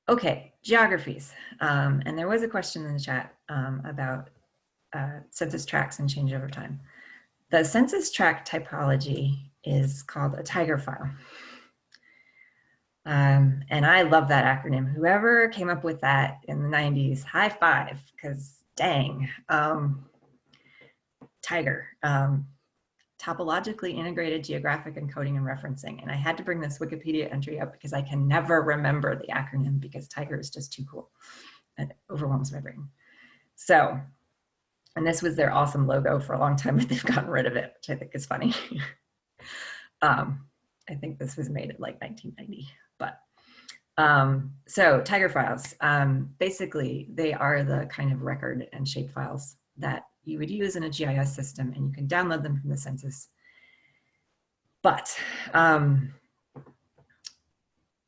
Okay, geographies. And there was a question in the chat about census tracts and change over time. The census tract typology is called a tiger file. And I love that acronym. Whoever came up with that in the 90s, high five, because dang, tiger. Topologically integrated geographic encoding and referencing. And I had to bring this Wikipedia entry up because I can never remember the acronym because tiger is just too cool. It overwhelms my brain. So, and this was their awesome logo for a long time, but they've gotten rid of it, which I think is funny. I think this was made in like 1990, but so tiger files, basically they are the kind of record and shape files that you would use in a GIS system, and you can download them from the census. But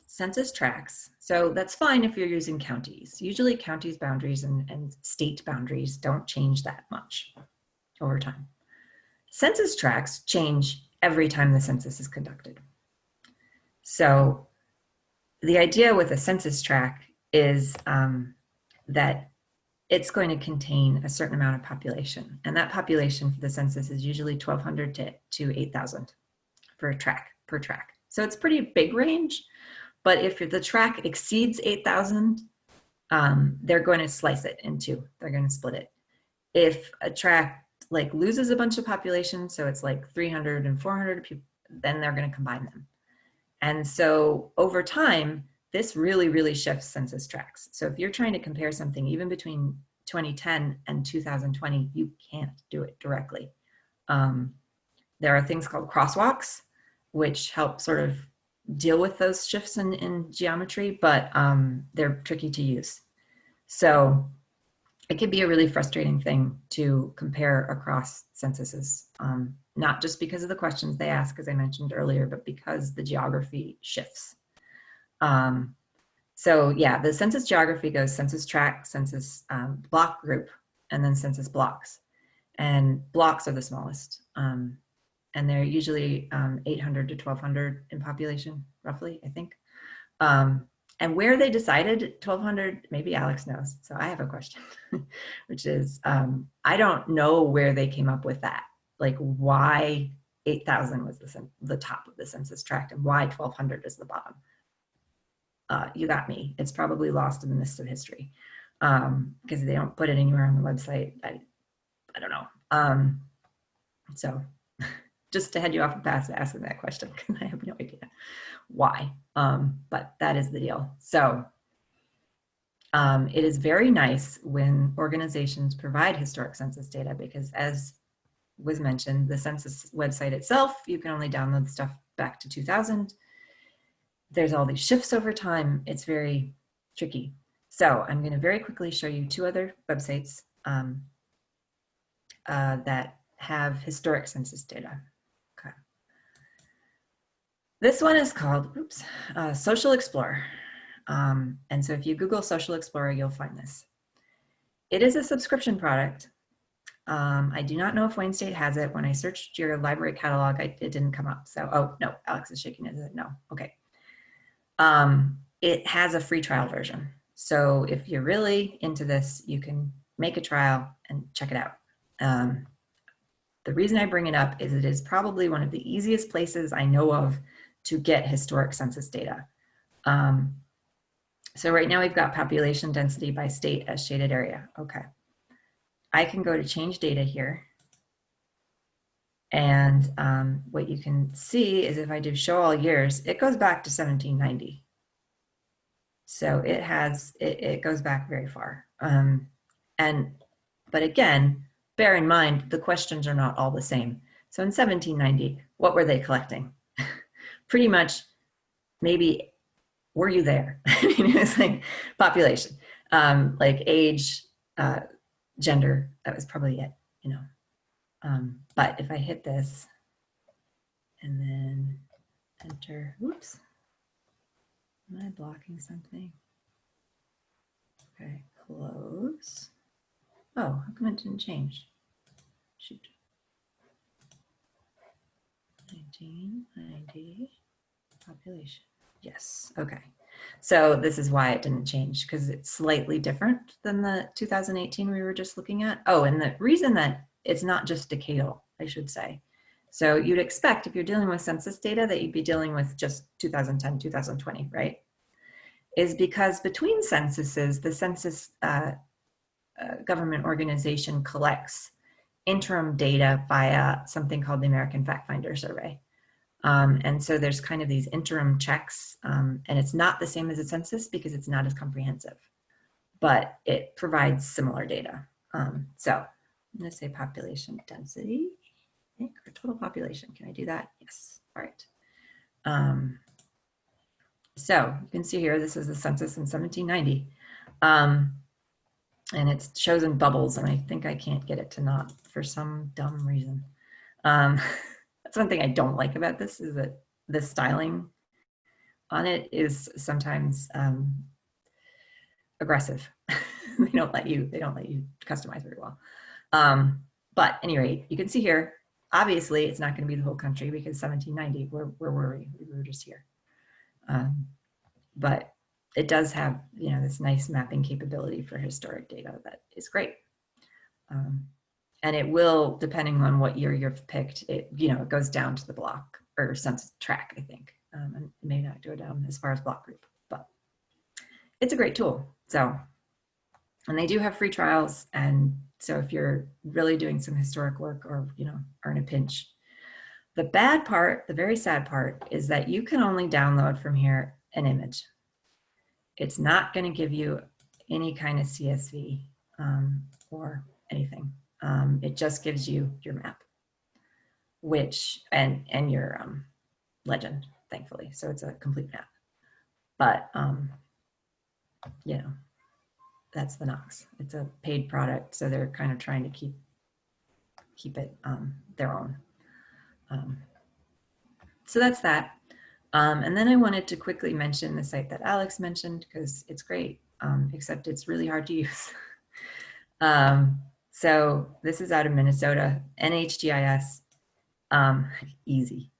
census tracts, so that's fine if you're using counties. Usually counties boundaries and state boundaries don't change that much over time. Census tracts change every time the census is conducted. So the idea with a census tract is that it's going to contain a certain amount of population. And that population for the census is usually 1,200 to 8,000 per tract. So it's pretty big range, but if the tract exceeds 8,000, they're going to slice it in two. They're going to split it. If a tract like loses a bunch of population, so it's like 300 and 400 people, then they're going to combine them. And so over time, this really, really shifts census tracts. So if you're trying to compare something even between 2010 and 2020, you can't do it directly. There are things called crosswalks, which help sort of deal with those shifts in geometry, but they're tricky to use. So it can be a really frustrating thing to compare across censuses, not just because of the questions they ask, as I mentioned earlier, but because the geography shifts. So yeah, the census geography goes census tract, census block group, and then census blocks. And blocks are the smallest. And they're usually 800 to 1,200 in population, roughly, I think. And where they decided 1,200, maybe Alex knows. So I have a question, which is, I don't know where they came up with that. Like why 8,000 was the top of the census tract and why 1,200 is the bottom. You got me. It's probably lost in the mist of history because they don't put it anywhere on the website. I don't know. So just to head you off the path to asking that question, because I have no idea why, but that is the deal. So it is very nice when organizations provide historic census data because, as was mentioned, the census website itself, you can only download stuff back to 2000. There's all these shifts over time. It's very tricky. So I'm going to very quickly show you two other websites that have historic census data. Okay. This one is called, Social Explorer. And so if you Google Social Explorer, you'll find this. It is a subscription product. I do not know if Wayne State has it. When I searched your library catalog, it didn't come up. So, oh no, Alex is shaking his head. No, okay. It has a free trial version. So if you're really into this, you can make a trial and check it out. The reason I bring it up is it is probably one of the easiest places I know of to get historic census data. So right now we've got population density by state as shaded area. Okay. I can go to change data here. And what you can see is if I do show all years, it goes back to 1790. So it goes back very far. But again, bear in mind, the questions are not all the same. So in 1790, what were they collecting? Pretty much, maybe, were you there? It was like population, like age, gender, that was probably it, you know. But if I hit this and then enter, whoops, am I blocking something? Okay, close. Oh, how come it didn't change? Shoot. 1990 population. Yes, okay. So this is why it didn't change, because it's slightly different than the 2018 we were just looking at. Oh, and the reason that it's not just decadal, I should say. So you'd expect if you're dealing with census data that you'd be dealing with just 2010, 2020, right? Is because between censuses, the census government organization collects interim data via something called the American Fact Finder Survey. And so there's kind of these interim checks, and it's not the same as a census because it's not as comprehensive, but it provides similar data. So I'm going to say population density, I think, or total population. Can I do that? Yes. All right. So you can see here, this is the census in 1790. And it shows in bubbles, and I think I can't get it to not for some dumb reason. That's one thing I don't like about this, is that the styling on it is sometimes aggressive. they don't let you customize very well. But at any rate, you can see here, obviously it's not going to be the whole country because 1790, where were we? We were just here. But it does have, you know, this nice mapping capability for historic data that is great. And it will, depending on what year you've picked, it, you know, it goes down to the block or census tract, I think. And it may not go down as far as block group, but it's a great tool. So, and they do have free trials. And so if you're really doing some historic work or, you know, are in a pinch, the bad part, the very sad part, is that you can only download from here an image. It's not going to give you any kind of CSV or anything. It just gives you your map, which, and your legend, thankfully. So it's a complete map. But, you know, that's the Knox. It's a paid product, so they're kind of trying to keep it their own. So that's that. And then I wanted to quickly mention the site that Alex mentioned, because it's great, except it's really hard to use. So this is out of Minnesota, NHGIS, easy.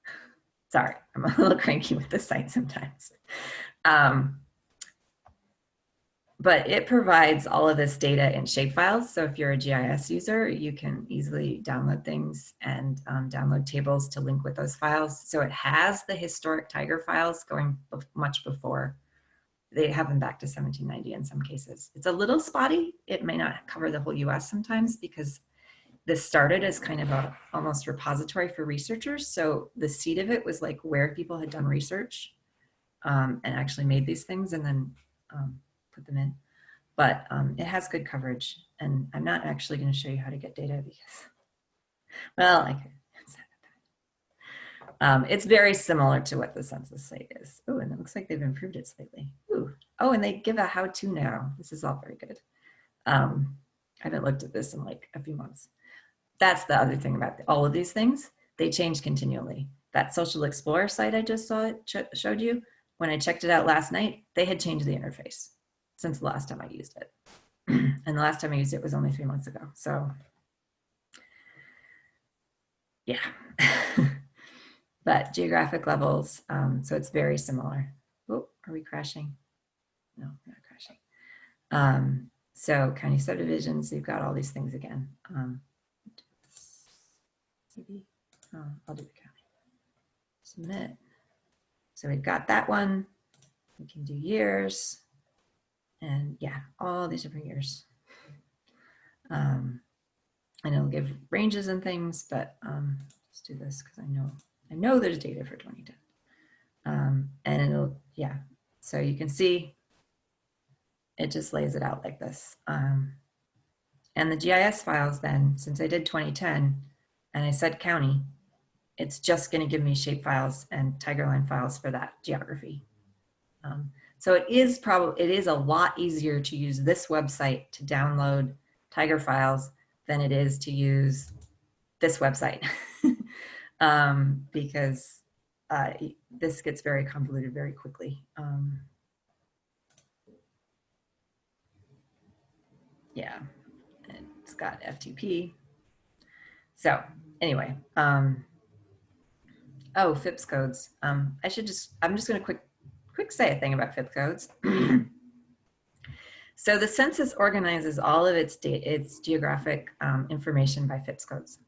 Sorry, I'm a little cranky with the site sometimes. But it provides all of this data in shapefiles. So if you're a GIS user, you can easily download things and download tables to link with those files. So it has the historic Tiger files going much before. They have them back to 1790 in some cases. It's a little spotty. It may not cover the whole US sometimes because this started as kind of a almost repository for researchers. So the seed of it was like where people had done research and actually made these things and then put them in. But it has good coverage. And I'm not actually going to show you how to get data because, well, I could. It's very similar to what the census site is. Oh, and it looks like they've improved it slightly. Ooh. Oh, and they give a how-to now. This is all very good. I haven't looked at this in like a few months. That's the other thing about all of these things. They change continually. That Social Explorer site I just showed you, when I checked it out last night, they had changed the interface since the last time I used it. And the last time I used it was only 3 months ago. So yeah. But geographic levels, so it's very similar. Oh, are we crashing? No, we're not crashing. So county subdivisions, you've got all these things again. I'll do the county. Submit. So we've got that one. We can do years. And yeah, all these different years. And it'll give ranges and things, but let's do this because I know there's data for 2010. And it'll, yeah. So you can see it just lays it out like this. And the GIS files then, since I did 2010 and I said county, it's just going to give me shape files and tiger line files for that geography. So it is a lot easier to use this website to download tiger files than it is to use this website because this gets very convoluted very quickly. Yeah, it's got FTP. So anyway, oh, FIPS codes. I'm just going to quick say a thing about FIPS codes. So the census organizes all of its geographic information by FIPS codes.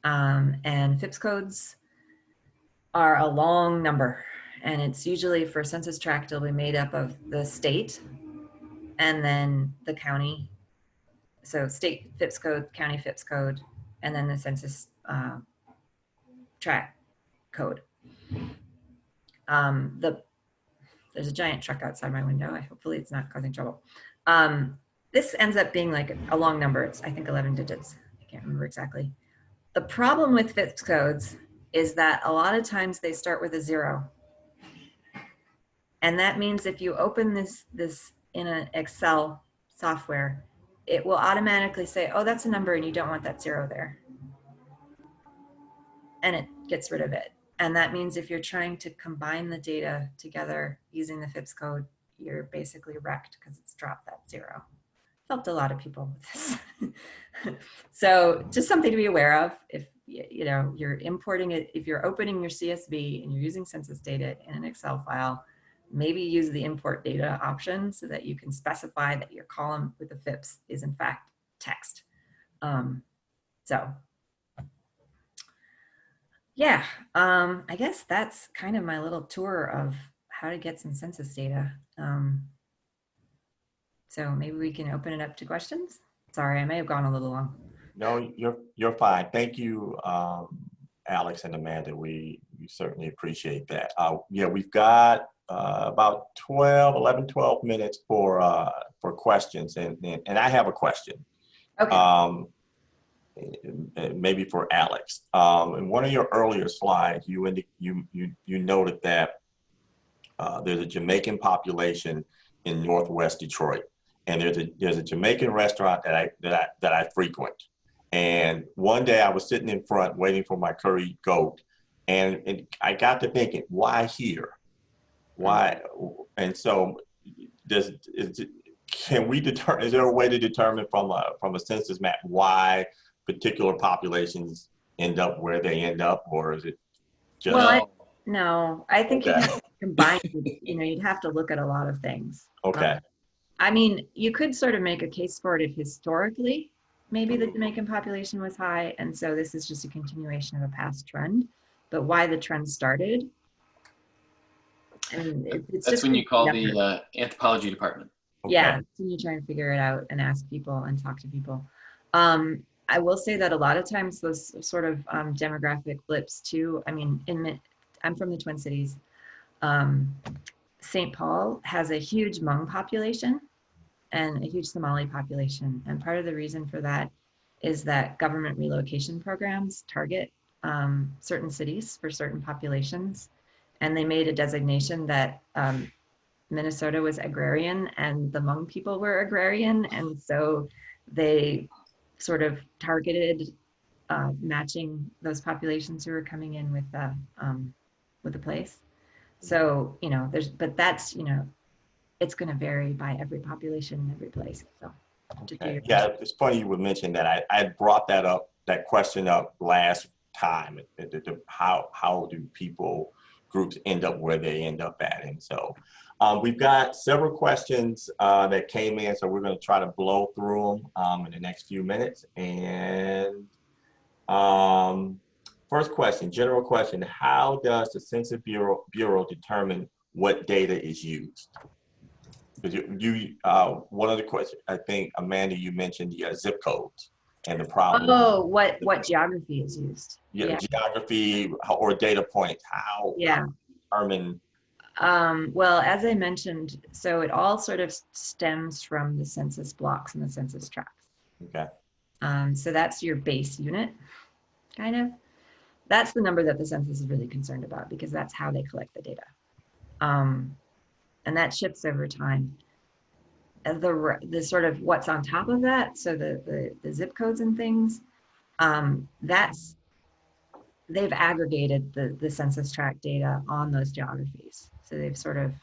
And FIPS codes are a long number, and it's usually for census tract, it'll be made up of the state and then the county. So state FIPS code, county FIPS code, and then the census tract code. There's a giant truck outside my window. Hopefully it's not causing trouble. This ends up being like a long number. It's, I think, 11 digits. I can't remember exactly. The problem with FIPS codes is that a lot of times they start with a 0. And that means if you open this in an Excel software, it will automatically say, oh, that's a number and you don't want that 0 there. And it gets rid of it. And that means if you're trying to combine the data together using the FIPS code, you're basically wrecked because it's dropped that 0. Helped a lot of people with this. So just something to be aware of. If you know you're importing it, if you're opening your CSV and you're using census data in an Excel file, maybe use the import data option so that you can specify that your column with the FIPS is in fact text. Yeah, I guess that's kind of my little tour of how to get some census data. So maybe we can open it up to questions. Sorry, I may have gone a little long. No, you're fine. Thank you, Alex and Amanda. We certainly appreciate that. Yeah, we've got about 12 minutes for questions, and I have a question. Okay. Maybe for Alex. In one of your earlier slides, you noted that there's a Jamaican population in Northwest Detroit, and there's a Jamaican restaurant that I frequent. And one day I was sitting in front waiting for my curried goat, and I got to thinking, why here? Why? And so, can we determine? Is there a way to determine from a census map why particular populations end up where they end up, or is it just? Well, no, I think you have to combine. You know, you'd have to look at a lot of things. Okay. I mean, you could sort of make a case for it if historically maybe the Jamaican population was high, and so this is just a continuation of a past trend. But why the trend started? I mean, it's that's just when you call the anthropology department. Okay. Yeah, that's when you try and figure it out and ask people and talk to people. I will say that a lot of times those sort of demographic blips too. I mean, I'm from the Twin Cities. St. Paul has a huge Hmong population and a huge Somali population. And part of the reason for that is that government relocation programs target certain cities for certain populations. And they made a designation that Minnesota was agrarian and the Hmong people were agrarian. And so they sort of targeted matching those populations who were coming in with the place. So, you know, but that's, you know, it's going to vary by every population in every place. So, okay. Yeah, it's funny you would mention that. I brought that question up last time. How do groups end up where they end up at? And so we've got several questions that came in, so we're going to try to blow through them in the next few minutes. And first question, general question: how does the Census Bureau determine what data is used? Because one of the questions, I think, Amanda, you mentioned the zip codes and the problem. Oh, what geography is used? Yeah, geography or data points. How determine? Well, as I mentioned, so it all sort of stems from the census blocks and the census tracts. Okay. So that's your base unit, kind of. That's the number that the census is really concerned about because that's how they collect the data. And that shifts over time. The sort of what's on top of that, so the zip codes and things, they've aggregated the census tract data on those geographies. So they've sort of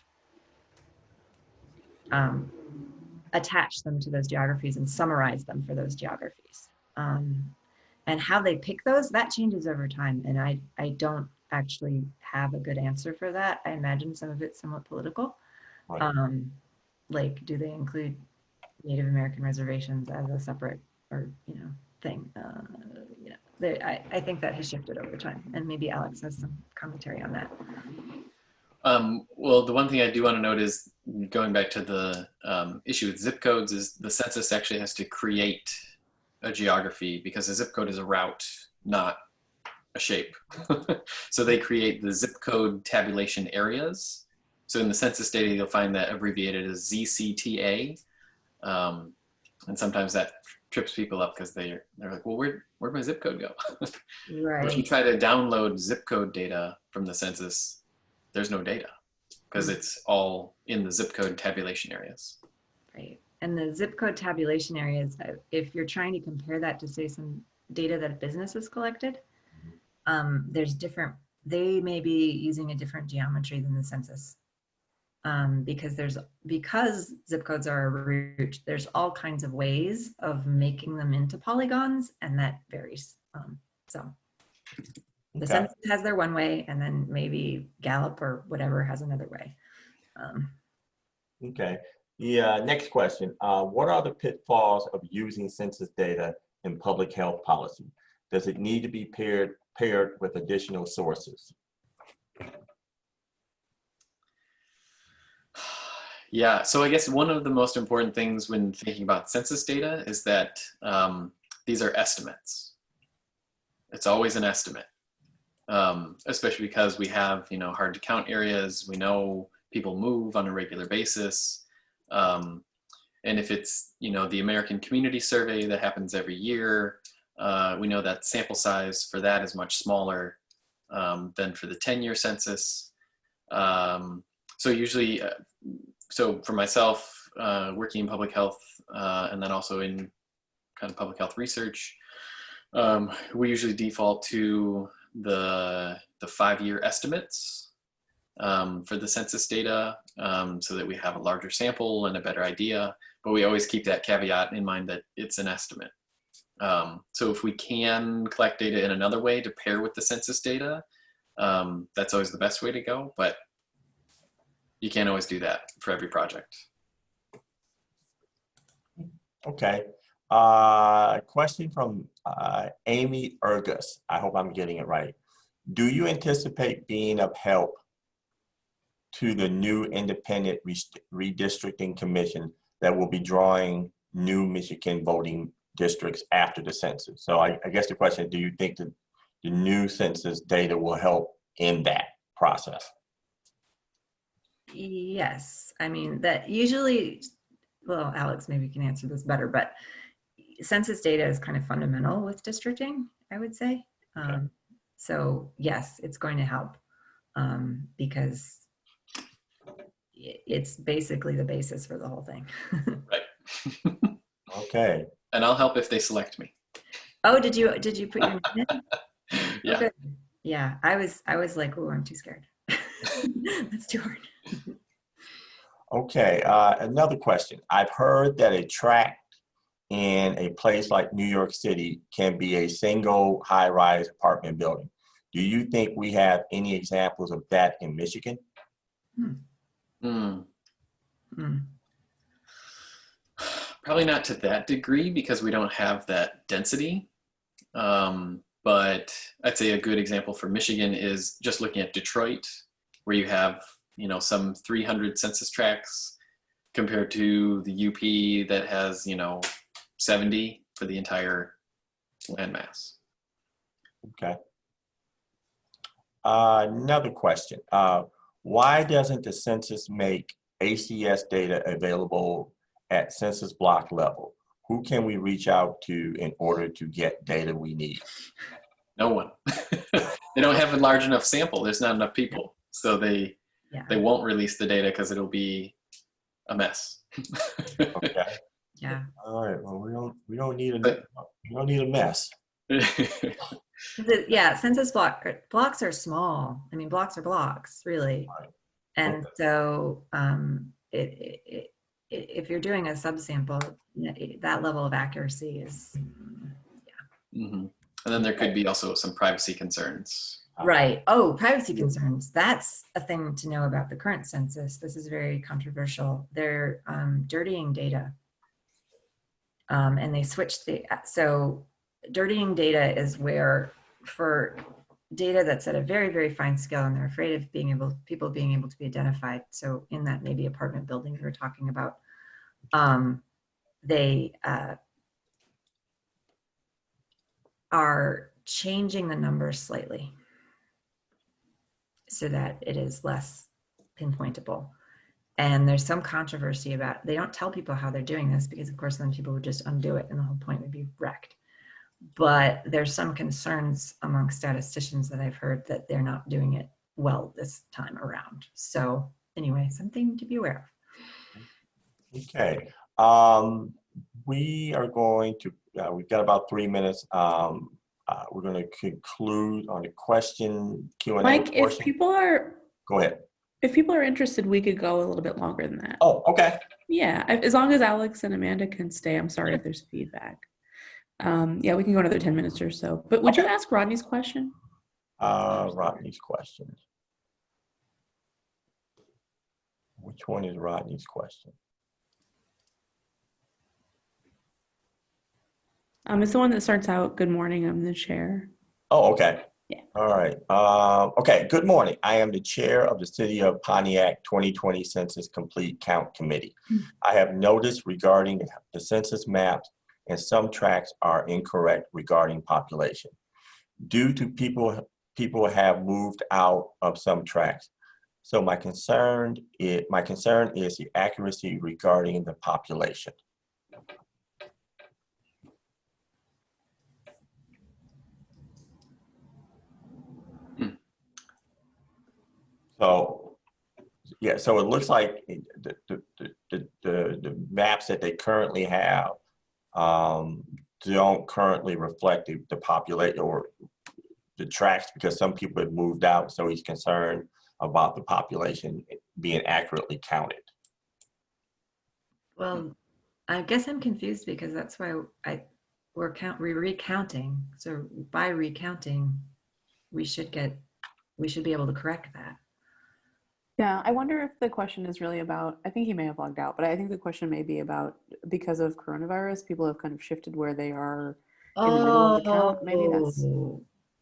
attached them to those geographies and summarized them for those geographies. And how they pick those, that changes over time. And I don't actually have a good answer for that. I imagine some of it's somewhat political. Right. Like, do they include Native American reservations as a separate or, thing? I think that has shifted over time, and maybe Alex has some commentary on that. Well, the one thing I do want to note is going back to the issue with zip codes is the census actually has to create a geography because a zip code is a route, not a shape. So they create the zip code tabulation areas. So in the census data, you'll find that abbreviated as ZCTA. And sometimes that trips people up because they're like, well, where'd my zip code go? Right. Or if you try to download zip code data from the census, there's no data because it's all in the zip code tabulation areas. Right. And the zip code tabulation areas, if you're trying to compare that to, say, some data that a business has collected, there's different, they may be using a different geometry than the census. Because zip codes are a root, there's all kinds of ways of making them into polygons, and that varies. So the census has their one way, and then maybe Gallup or whatever has another way. Okay. The next question, what are the pitfalls of using census data in public health policy? Does it need to be paired with additional sources? Yeah, so I guess one of the most important things when thinking about census data is that these are estimates. It's always an estimate, especially because we have, hard to count areas. We know people move on a regular basis. And if it's, the American Community Survey that happens every year, we know that sample size for that is much smaller than for the 10-year census. So usually, so for myself, working in public health and then also in kind of public health research, we usually default to the 5-year estimates for the census data so that we have a larger sample and a better idea. But we always keep that caveat in mind that it's an estimate. So if we can collect data in another way to pair with the census data, that's always the best way to go. But you can't always do that for every project. Okay. Question from Amy Ergus. I hope I'm getting it right. Do you anticipate being of help to the new independent redistricting commission that will be drawing new Michigan voting districts after the census? So I guess the question, do you think that the new census data will help in that process? Yes, I mean, that usually, well, Alex maybe can answer this better, but census data is kind of fundamental with districting, I would say. Okay. So yes, it's going to help because it's basically the basis for the whole thing. Right. Okay. And I'll help if they select me. Oh, did you put your name in? Yeah. Okay. Yeah, I was like, oh, I'm too scared. That's too hard. Okay, another question. I've heard that a tract in a place like New York City can be a single high-rise apartment building. Do you think we have any examples of that in Michigan? Probably not to that degree because we don't have that density. But I'd say a good example for Michigan is just looking at Detroit, where you have, some 300 census tracts compared to the UP that has, 70 for the entire landmass. Okay. Another question. Why doesn't the census make ACS data available at census block level? Who can we reach out to in order to get data we need? No one. They don't have a large enough sample. There's not enough people. So they won't release the data because it'll be a mess. Okay. Yeah. All right. Well, we don't need a mess. Yeah, census blocks are small. I mean, blocks are blocks, really. Right. And Okay. so if you're doing a subsample, that level of accuracy is, Mm-hmm. And then there could be also some privacy concerns. Right. Oh, privacy concerns. That's a thing to know about the current census. This is very controversial. They're dirtying data. And they switched so dirtying data is where for data that's at a very, very fine scale and they're afraid of people being able to be identified. So in that maybe apartment buildings we're talking about, they are changing the numbers slightly so that it is less pinpointable. And there's some controversy about, they don't tell people how they're doing this because of course then people would just undo it and the whole point would be wrecked. But there's some concerns among statisticians that I've heard that they're not doing it well this time around. So anyway, something to be aware of. Okay. We are going to, we've got about 3 minutes. We're going to conclude on the question Q&A Mike, portion. if people are, Go ahead. if people are interested, we could go a little bit longer than that. Oh, okay. Yeah, as long as Alex and Amanda can stay. I'm sorry if there's feedback. Yeah, we can go another 10 minutes or so. But would you ask Rodney's question? Rodney's question. Which one is Rodney's question? It's the one that starts out, "Good morning, I'm the chair." Oh, okay. Yeah. All right. Okay. Good morning. I am the chair of the City of Pontiac 2020 Census Complete Count Committee. I have noticed regarding the census maps and some tracts are incorrect regarding population. Due to people have moved out of some tracts. So my concern is the accuracy regarding the population. So, yeah, so it looks like the maps that they currently have don't currently reflect the population or the tracts because some people have moved out. So he's concerned about the population being accurately counted. Well, I guess I'm confused because that's why we're recounting. So by recounting, we should be able to correct that. Yeah, I wonder if the question is really about, I think he may have logged out, but I think the question may be about, because of coronavirus, people have kind of shifted where they are in the middle of the count. Maybe that's,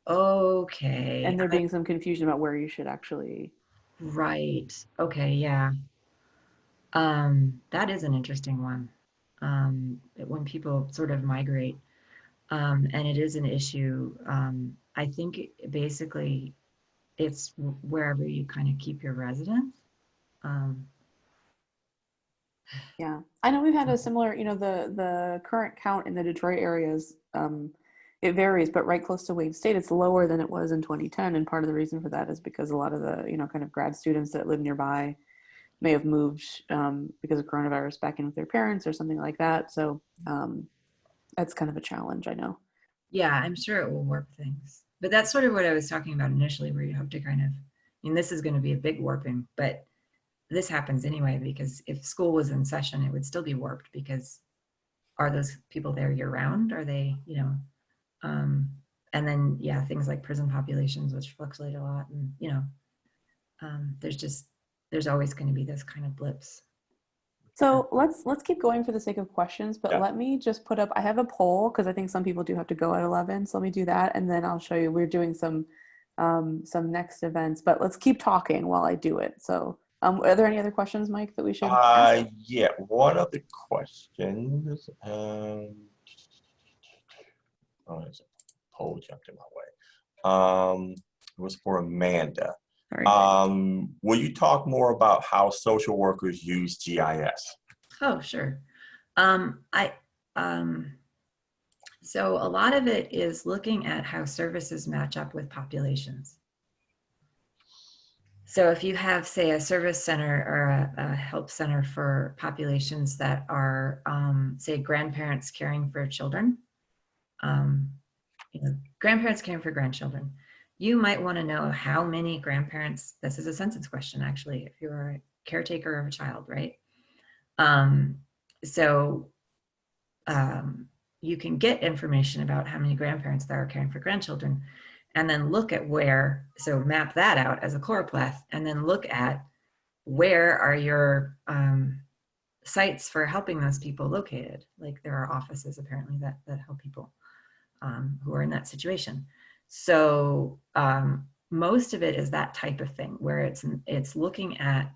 okay. and there being some confusion about where you should actually. Right. Okay, yeah. That is an interesting one. When people sort of migrate, and it is an issue. I think basically it's wherever you kind of keep your residence. Yeah, I know we've had a similar, the current count in the Detroit areas, it varies, but right close to Wayne State, it's lower than it was in 2010. And part of the reason for that is because a lot of the, kind of grad students that live nearby may have moved because of coronavirus back in with their parents or something like that. So that's kind of a challenge, I know. Yeah, I'm sure it will warp things. But that's sort of what I was talking about initially, where you have to kind of, this is going to be a big warping, but this happens anyway, because if school was in session, it would still be warped because are those people there year round? Are they, and then, yeah, things like prison populations, which fluctuate a lot. And, there's always going to be those kind of blips. So let's keep going for the sake of questions, but let me just put up, I have a poll because I think some people do have to go at 11. So let me do that. And then I'll show you, we're doing some next events, but let's keep talking while I do it. So are there any other questions, Mike, that we should ask? Yeah, one of the questions, oh, there's a poll jumped in my way. It was for Amanda. Sorry. Will you talk more about how social workers use GIS? Oh, sure. So a lot of it is looking at how services match up with populations. So if you have, say, a service center or a help center for populations that are, say, grandparents caring for children, grandparents caring for grandchildren, you might want to know how many grandparents, this is a census question, actually, if you're a caretaker of a child, right? You can get information about how many grandparents that are caring for grandchildren. and then look at where, so map that out as a chloropleth, and then look at where are your sites for helping those people located. Like there are offices apparently that help people who are in that situation. So most of it is that type of thing where it's looking at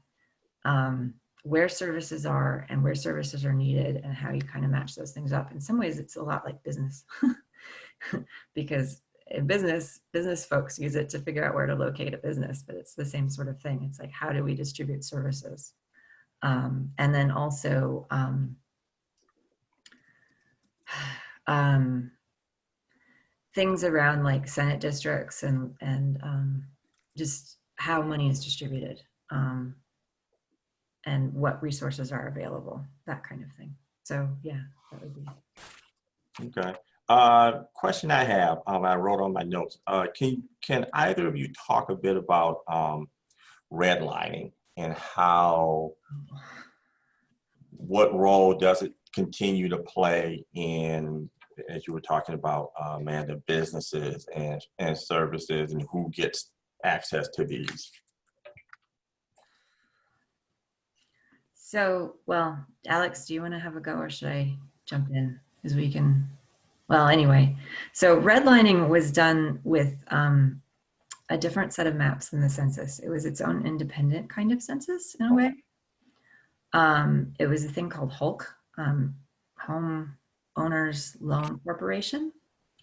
where services are and where services are needed and how you kind of match those things up. In some ways, it's a lot like business because in business folks use it to figure out where to locate a business, but it's the same sort of thing. It's like, how do we distribute services? And then also things around like Senate districts and just how money is distributed and what resources are available, that kind of thing. So yeah, that would be. Okay. Question I have, I wrote on my notes. Can either of you talk a bit about redlining and what role does it continue to play in, as you were talking about, Amanda, businesses and services and who gets access to these? So, well, Alex, do you want to have a go or should I jump in? Because we can, well, anyway. So redlining was done with a different set of maps than the census. It was its own independent kind of census in a way. It was a thing called HOLC, Home Owners Loan Corporation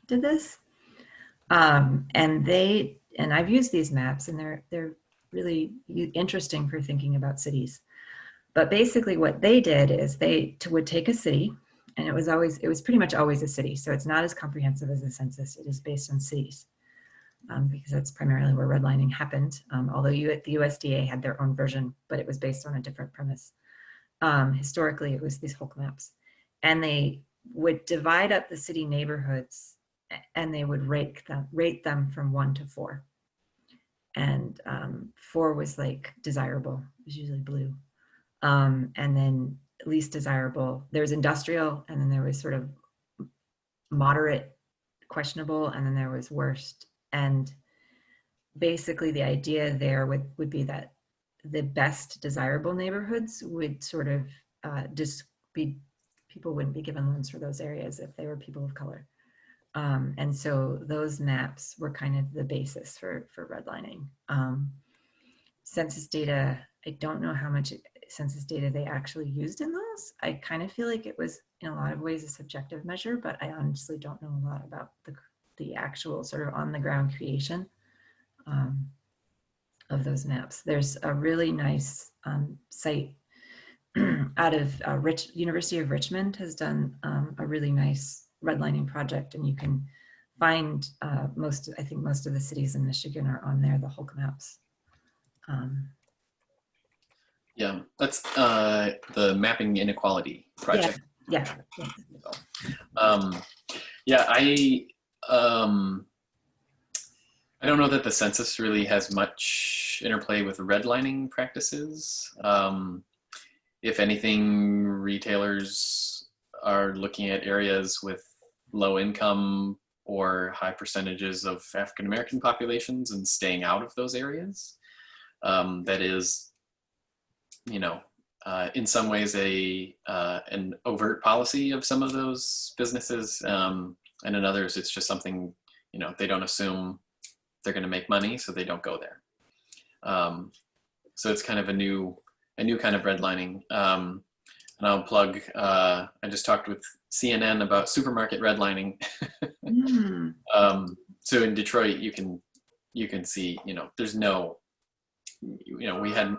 did this. And I've used these maps and they're really interesting for thinking about cities. But basically what they did is they would take a city, and it was pretty much always a city. So it's not as comprehensive as the census. It is based on cities because that's primarily where redlining happened. Although the USDA had their own version, but it was based on a different premise. Historically, it was these HOLC maps. And they would divide up the city neighborhoods and they would rate them from 1 to 4. And 4 was like desirable, it was usually blue. And then least desirable, there was industrial, and then there was sort of moderate, questionable, and then there was worst. And basically the idea there would be that the best desirable neighborhoods would sort of people wouldn't be given loans for those areas if they were people of color. And so those maps were kind of the basis for redlining. Census data, I don't know how much census data they actually used in those. I kind of feel like it was in a lot of ways a subjective measure, but I honestly don't know a lot about the actual sort of on the ground creation of those maps. There's a really nice site out of University of Richmond has done a really nice redlining project, and you can find I think most of the cities in Michigan are on there, the HOLC maps. Yeah, that's the Mapping Inequality project. Yeah. Yeah, I don't know that the census really has much interplay with redlining practices. If anything, retailers are looking at areas with low income or high percentages of African American populations and staying out of those areas. That is, in some ways an overt policy of some of those businesses, and in others it's just something, they don't assume they're going to make money, so they don't go there. So it's kind of a new kind of redlining. And I'll plug, I just talked with CNN about supermarket redlining. So in Detroit, you can see, there's no, we had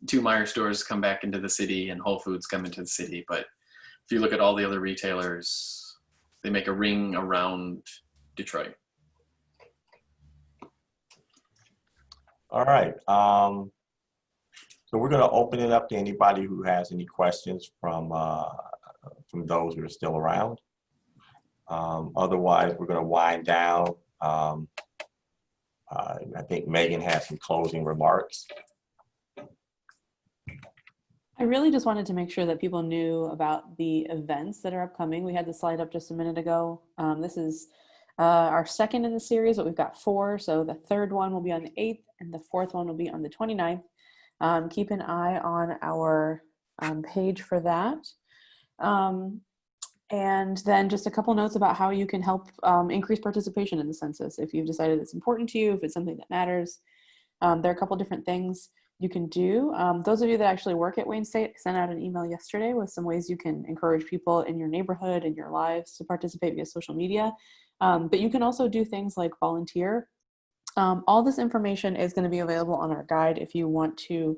2 Meijer stores come back into the city and Whole Foods come into the city. But if you look at all the other retailers, they make a ring around Detroit. All right. So we're going to open it up to anybody who has any questions from those who are still around. Otherwise, we're going to wind down. I think Megan has some closing remarks. I really just wanted to make sure that people knew about the events that are upcoming. We had the slide up just a minute ago. This is Our second in the series, but we've got 4. So the third one will be on the 8th and the fourth one will be on the 29th. Keep an eye on our page for that. And then just a couple notes about how you can help increase participation in the census. If you've decided it's important to you, if it's something that matters, there are a couple different things you can do. Those of you that actually work at Wayne State sent out an email yesterday with some ways you can encourage people in your neighborhood and your lives to participate via social media. But you can also do things like volunteer. All this information is going to be available on our guide if you want to.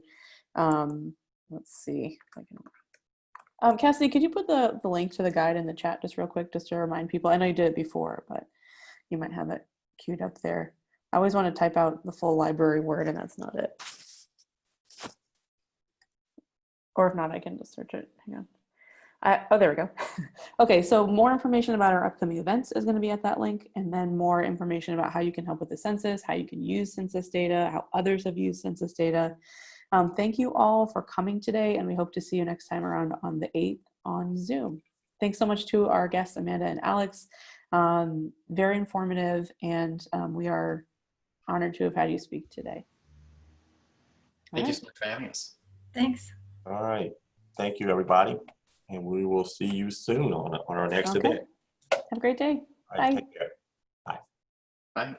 Let's see if I can. Cassidy, could you put the link to the guide in the chat just real quick, just to remind people? I know you did it before, but you might have it queued up there. I always want to type out the full library word, and that's not it. Or if not, I can just search it. Hang on. Oh, there we go. Okay, so more information about our upcoming events is going to be at that link, and then more information about how you can help with the census, how you can use census data, how others have used census data. Thank you all for coming today, and we hope to see you next time around on the 8th on Zoom. Thanks so much to our guests, Amanda and Alex. Very informative, and we are honored to have had you speak today. Thank you so much for having us. Thanks. All right. Thank you, everybody. And we will see you soon on our next event. Have a great day. All right, Bye. take care. Bye. Bye.